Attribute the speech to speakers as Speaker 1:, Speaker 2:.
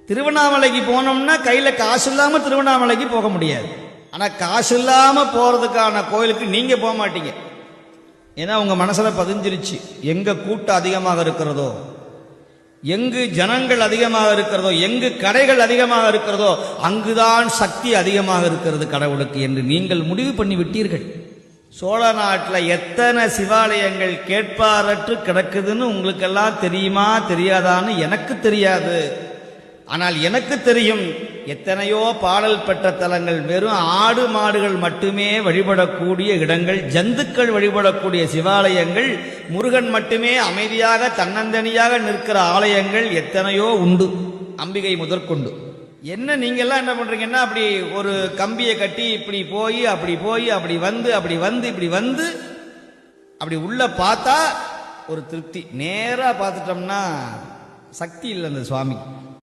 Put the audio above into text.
Speaker 1: திருவண்ணாமலைக்கு போனோம்னா கையில காசு இல்லாம திருவண்ணாமலைக்கு போக முடியாது. ஆனா காசு இல்லாம போறதுக்கான கோயிலுக்கு நீங்க போக மாட்டீங்க. ஏன்னா உங்க மனசுல பதிஞ்சிருச்சு, எங்க கூட்டம் அதிகமாக இருக்கிறதோ, எங்கு ஜனங்கள் அதிகமாக இருக்கிறதோ, எங்கு கடைகள் அதிகமாக இருக்கிறதோ அங்குதான் சக்தி அதிகமாக இருக்கிறது கடவுளுக்கு என்று நீங்கள் முடிவு பண்ணி விட்டீர்கள். சோழ நாட்டில் எத்தனை சிவாலயங்கள் கேட்பாரற்று கிடக்குதுன்னு உங்களுக்கெல்லாம் தெரியுமா தெரியாதான்னு எனக்கு தெரியாது. ஆனால் எனக்கு தெரியும், எத்தனையோ பாடல் பெற்ற தலங்கள், வெறும் ஆடு மாடுகள் மட்டுமே வழிபடக்கூடிய இடங்கள், ஜந்துக்கள் வழிபடக்கூடிய சிவாலயங்கள், முருகன் மட்டுமே அமைதியாக தன்னந்தனியாக நிற்கிற ஆலயங்கள் எத்தனையோ உண்டு, அம்பிகை முதற்கொண்டு. என்ன நீங்கெல்லாம் என்ன பண்றீங்கன்னா, அப்படி ஒரு கம்பியை கட்டி இப்படி போய் அப்படி வந்து அப்படி உள்ள பார்த்தா ஒரு திருப்தி, நேரா பார்த்துட்டோம்னா சக்தி இல்லை அந்த சுவாமி.